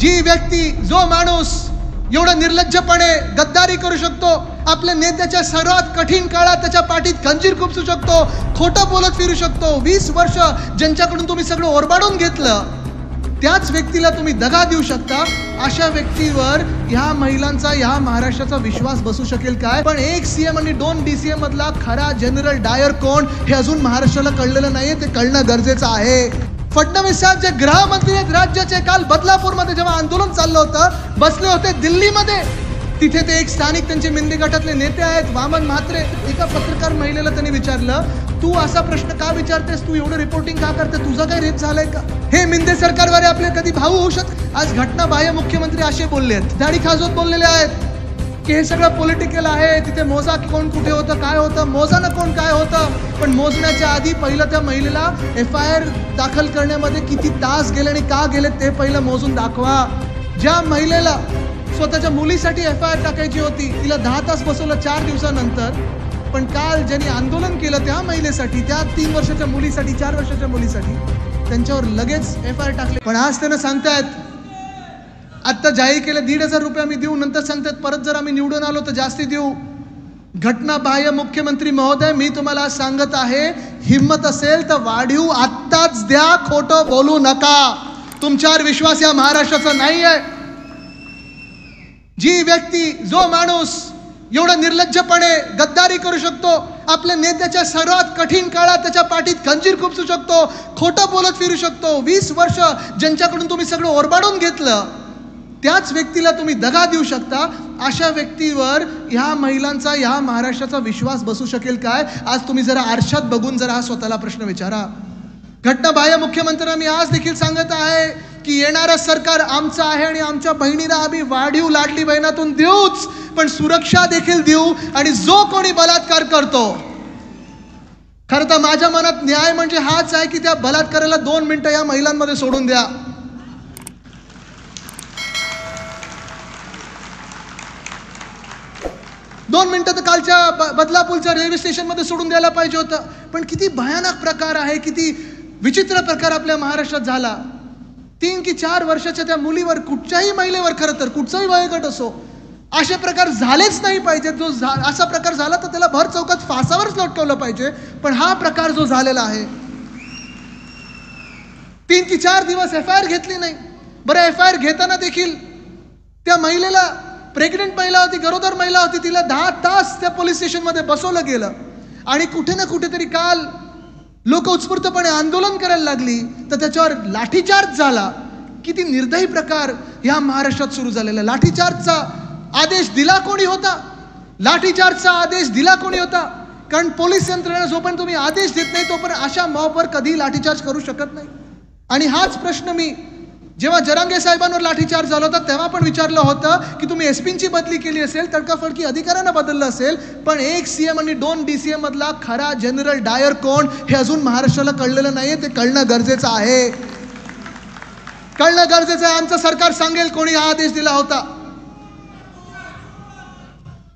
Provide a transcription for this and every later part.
जी व्यक्ती, जो माणूस एवढा निर्लज्जपणे गद्दारी करू शकतो, आपल्या नेत्याच्या सर्वात कठीण काळात त्याच्या पाठीत खंजीर खुपसू शकतो, खोटं बोलत फिरू शकतो, 20 वर्ष ज्यांच्याकडून तुम्ही सगळं ओरबाडून घेतलं, त्याच व्यक्तीला तुम्ही दगा देऊ शकता. अशा व्यक्तीवर ह्या महिलांचा, ह्या महाराष्ट्राचा विश्वास बसू शकेल काय? पण एक सीएम आणि 2 DCM मधला खरा जनरल डायर कोण हे अजून महाराष्ट्राला कळलेलं नाहीये. ते कळणं गरजेचं आहे. फडणवीस साहेब जे गृहमंत्री आहेत राज्याचे, काल बदलापूरमध्ये जेव्हा आंदोलन चाललं होतं, बसले होते दिल्लीमध्ये. तिथे ते एक स्थानिक त्यांचे मिंदे गटातले नेते आहेत वामन म्हात्रे. एका पत्रकार महिलेला त्यांनी विचारलं, तू असा प्रश्न का विचारतेस, तू एवढं रिपोर्टिंग का करते, तुझा काय रेप झालाय का? हे मिंदे सरकारवाले आपले कधी भाऊ होऊ शकत? आज घटना बाह्य मुख्यमंत्री असे बोलले आहेत, दाढी खाजवत बोललेले आहेत की हे सगळं पॉलिटिकल आहे. तिथे मोजा कोण कुठे होतं, काय होतं, मोजानं कोण काय होतं. पण मोजण्याच्या आधी पहिलं त्या महिलेला FIR दाखल करण्यामध्ये किती तास गेले आणि का गेले ते पहिलं मोजून दाखवा. ज्या महिलेला स्वतःच्या मुलीसाठी FIR टाकायची होती, तिला 10 तास बसवलं 4 दिवसानंतर. पण काल ज्यांनी आंदोलन केलं त्या महिलेसाठी, त्या 3 वर्षाच्या मुलीसाठी, 4 वर्षाच्या मुलीसाठी, त्यांच्यावर लगेच FIR टाकले. पण आज त्यांना सांगतायत, आता जाहीर केलं 1,500 रुपये आम्ही देऊ, नंतर सांगतात परत जर आम्ही निवडून आलो तर जास्ती देऊ. घटना बाह्य मुख्यमंत्री महोदय, मी तुम्हाला सांगत आहे, हिम्मत असेल तर वाढीव आत्ताच द्या, खोटं बोलू नका. तुमच्यावर विश्वास या महाराष्ट्राचा नाही आहे. जी व्यक्ती, जो माणूस एवढा निर्लज्जपणे गद्दारी करू शकतो, आपल्या नेत्याच्या सर्वात कठीण काळात त्याच्या पाठीत खंजीर खुपसू शकतो, खोटं बोलत फिरू शकतो, 20 वर्ष ज्यांच्याकडून तुम्ही सगळं ओरबाडून घेतलं, त्याच व्यक्तीला तुम्ही दगा देऊ शकता. अशा व्यक्तीवर ह्या महिलांचा, ह्या महाराष्ट्राचा विश्वास बसू शकेल काय? आज तुम्ही जरा आरशात बघून जरा हा स्वतःला प्रश्न विचारा. घटना बाह्य मुख्यमंत्र्यांना मी आज देखील सांगत आहे की येणारं सरकार आमचं आहे आणि आमच्या बहिणीला आम्ही वाढीव लाडली बहिणातून देऊच, पण सुरक्षा देखील देऊ. आणि जो कोणी बलात्कार करतो, खरं तर माझ्या मनात न्याय म्हणजे हाच आहे की त्या बलात्काराला 2 मिनिटं या महिलांमध्ये सोडून द्या. दोन मिनिटं तर कालच्या बदलापूरच्या रेल्वे स्टेशनमध्ये सोडून द्यायला पाहिजे होतं. पण किती भयानक प्रकार आहे, किती विचित्र प्रकार आपल्या महाराष्ट्रात झाला. 3 की 4 वर्षाच्या त्या मुलीवर, कुठच्याही महिलेवर, खरं तर कुठचाही वयोगट असो, असे प्रकार झालेच नाही पाहिजे. जो असा प्रकार झाला तर त्याला भर चौकात फासावरच लटकवलं पाहिजे. पण हा प्रकार जो झालेला आहे, 3 की 4 दिवस FIR घेतली नाही. बरं, FIR घेताना देखील त्या महिलेला, प्रेग्नेंट महिला होती, गरोदर महिला होती, तिला 10 तास त्या पोलीस स्टेशनमध्ये बसवलं गेलं. आणि कुठे ना कुठेतरी काल लोक उत्स्फूर्तपणे आंदोलन करायला लागली तर त्याच्यावर लाठीचार्ज झाला. किती निर्दयी प्रकार या महाराष्ट्रात सुरू झालेला. लाठीचार्जचा आदेश दिला कोणी होता? लाठीचार्जचा आदेश दिला कोणी होता? कारण पोलीस यंत्रणा जोपर्यंत तुम्ही आदेश देत नाही तोपर्यंत अशा मॉबवर कधी लाठीचार्ज करू शकत नाही. आणि हाच प्रश्न मी जेव्हा जरांगे साहेबांवर लाठीचार्ज झाला होता तेव्हा पण विचारलं होतं की तुम्ही SPंची बदली केली असेल, तडकाफडकी अधिकाऱ्यांना बदललं असेल, पण एक CM आणि 2 DCM मधला खरा जनरल डायर कोण हे अजून महाराष्ट्राला कळलेलं नाहीये. ते कळणं गरजेचं आहे. कळणं गरजेचं आहे. आमचं सरकार सांगेल कोणी हा आदेश दिला होता.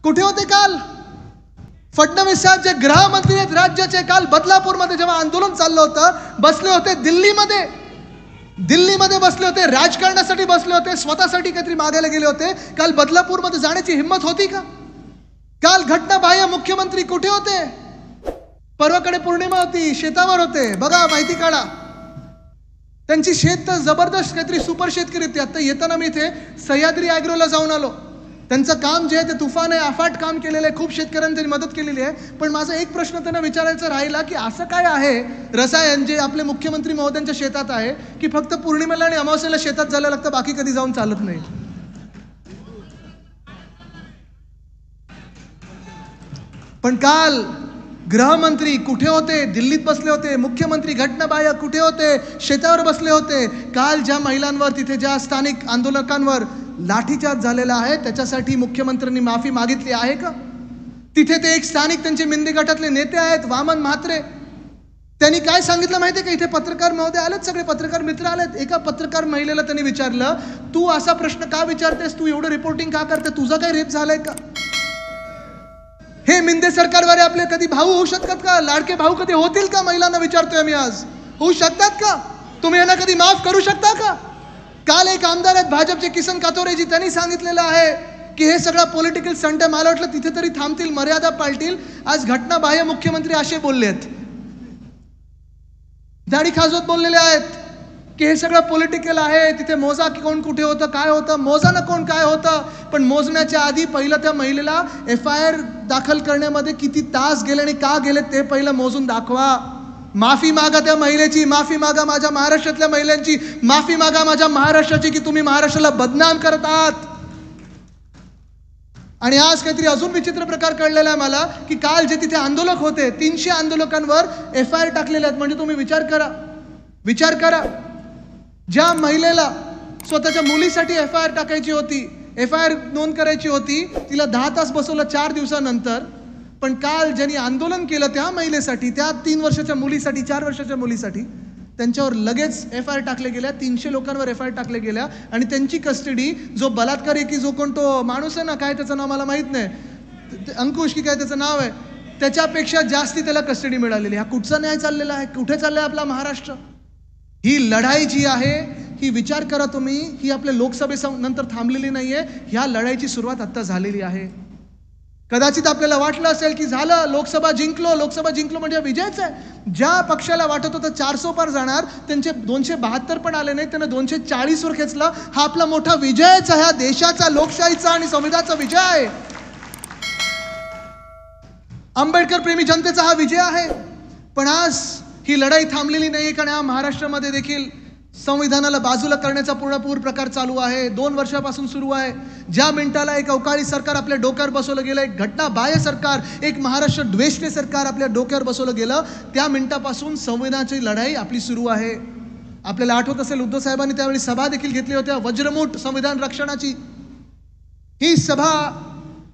कुठे होते काल? फडणवीस साहेब जे गृहमंत्री आहेत राज्याचे, काल बदलापूरमध्ये जेव्हा आंदोलन चाललं होतं, बसले होते दिल्लीमध्ये. दिल्लीमध्ये बसले होते, राजकारणासाठी बसले होते, स्वतःसाठी काहीतरी मागायला गेले होते. काल बदलापूरमध्ये जाण्याची हिंमत होती का? काल घटना बाह्य मुख्यमंत्री कुठे होते? परवाकडे पौर्णिमा होती, शेतावर होते. बघा, माहिती काढा. त्यांची शेत तर जबरदस्त काहीतरी सुपर शेतकरी होती. आता येताना मी इथे सह्याद्री ॲग्रोला जाऊन आलो. त्यांचं काम जे आहे ते तुफान आहे, अफाट काम केलेलं आहे, खूप शेतकऱ्यांनी त्यांनी मदत केलेली आहे. पण माझा एक प्रश्न त्यांना विचारायचा राहिला की असं काय आहे रसायन जे आपले मुख्यमंत्री महोदयांच्या शेतात आहे की फक्त पौर्णिमेला आणि अमावस्येला शेतात जायला लागतं, बाकी कधी जाऊन चालत नाही. पण काल गृहमंत्री कुठे होते? दिल्लीत बसले होते. मुख्यमंत्री घटना बाह्य कुठे होते? शेतावर बसले होते. काल ज्या महिलांवर, तिथे ज्या स्थानिक आंदोलकांवर लाठीचार्ज झालेला आहे त्याच्यासाठी मुख्यमंत्र्यांनी माफी मागितली आहे का? तिथे ते एक स्थानिक त्यांचे मिंदे गटातले नेते आहेत वामन म्हात्रे. त्यांनी काय सांगितलं माहिती आहे का? इथे पत्रकार महोदय आलेत, सगळे पत्रकार मित्र आलेत. एका पत्रकार महिलेला त्यांनी विचारलं, तू असा प्रश्न का विचारतेस, तू एवढं रिपोर्टिंग का करते, तुझा काय रेप झालाय का? हे मिंदे सरकारवाले आपले कधी भाऊ होऊ शकतात का? लाडके भाऊ कधी होतील का? महिलांना विचारतोय मी आज. होऊ शकतात का? तुम्ही यांना कधी माफ करू शकता का? काल एक आमदार आहेत भाजपचे किसन कातोरेजी, त्यांनी सांगितलेलं आहे की हे सगळं पॉलिटिकल स्टंट आहे. मला वाटलं तिथे तरी थांबतील, मर्यादा पाळतील. आज घटनाबाह्य मुख्यमंत्री असे बोलले आहेत, दाढी खाजवत बोललेले आहेत की हे सगळं पॉलिटिकल आहे. तिथे मोजा की कोण कुठे होतं, काय होतं, मोजा ना कोण काय होतं. पण मोजण्याच्या आधी पहिलं त्या महिलेला FIR दाखल करण्यामध्ये किती तास गेले आणि का गेले ते पहिलं मोजून दाखवा. माफी मागा त्या महिलेची, माफी मागा माझ्या महाराष्ट्रातल्या महिलांची, माफी मागा माझ्या महाराष्ट्राची की तुम्ही महाराष्ट्राला बदनाम करत आहात. आणि आज काहीतरी अजून विचित्र प्रकार कळलेला आहे मला की काल जे तिथे आंदोलक होते 300 आंदोलकांवर FIR टाकलेले आहेत. म्हणजे तुम्ही विचार करा, ज्या महिलेला स्वतःच्या मुलीसाठी FIR टाकायची होती, FIR नोंद करायची होती, तिला 10 तास बसवलं 4 दिवसानंतर. पण काल ज्यांनी आंदोलन केलं त्या महिलेसाठी, त्या 3 वर्षाच्या मुलीसाठी, 4 वर्षाच्या मुलीसाठी, त्यांच्यावर लगेच FIR टाकले गेल्या. 300 लोकांवर FIR टाकले गेल्या आणि त्यांची कस्टडी, जो बलात्कारी की जो कोण तो माणूस आहे ना, काय त्याचं नाव मला माहित नाही, अंकुश की काय त्याचं नाव आहे, त्याच्यापेक्षा जास्ती त्याला कस्टडी मिळालेली. हा कुठचा न्याय चाललेला आहे? कुठे चाललाय आपला महाराष्ट्र? ही लढाई जी आहे ही, विचार करा तुम्ही, ही आपल्या लोकसभेनंतर थांबलेली नाहीये. ह्या लढाईची सुरुवात आता झालेली आहे. कदाचित आपल्याला वाटलं असेल की झालं, लोकसभा जिंकलो म्हणजे विजयच आहे. ज्या पक्षाला वाटत होतं 400 पार जाणार, त्यांचे 272 पण आले नाही, त्यांना 240 वर खेचलं. हा आपला मोठा विजयच आहे, ह्या देशाचा, लोकशाहीचा आणि संविधानाचा विजय आहे. आंबेडकर प्रेमी जनतेचा हा विजय आहे. पण आज ही लढाई थांबलेली नाही, कारण या महाराष्ट्रामध्ये देखील संविधानाला बाजूला करण्याचा पूर्ण प्रकार चालू आहे. 2 वर्षापासून सुरू आहे. ज्या मिनिटाला एक अवकाळी सरकार आपल्या डोक्यावर बसवलं गेलं, एक घटनाबाह्य सरकार, एक महाराष्ट्र द्वेष्टे सरकार आपल्या डोक्यावर बसवलं गेलं, त्या मिनिटापासून संविधानाची लढाई आपली सुरू आहे. आपल्याला आठवत असेल उद्धव साहेबांनी त्यावेळी सभा देखील घेतली होत्या, वज्रमूठ संविधान रक्षणाची. ही सभा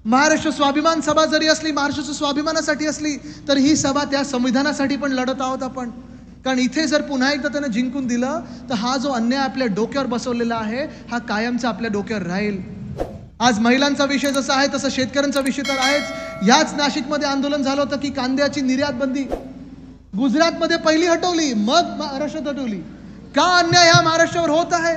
महाराष्ट्र स्वाभिमान सभा जरी असली, महाराष्ट्राच्या स्वाभिमानासाठी असली, तर ही सभा त्या संविधानासाठी पण लढत आहोत आपण. कारण इथे जर पुन्हा एकदा त्यानं जिंकून दिलं तर हा जो अन्याय आपल्या डोक्यावर बसवलेला आहे हा कायमचा आपल्या डोक्यावर राहील. आज महिलांचा विषय जसा आहे तसं शेतकऱ्यांचा विषय तर आहेच. याच नाशिकमध्ये आंदोलन झालं होतं की कांद्याची निर्यात बंदी गुजरातमध्ये पहिली हटवली, मग महाराष्ट्रात हटवली. का अन्याय हा महाराष्ट्रावर होत आहे?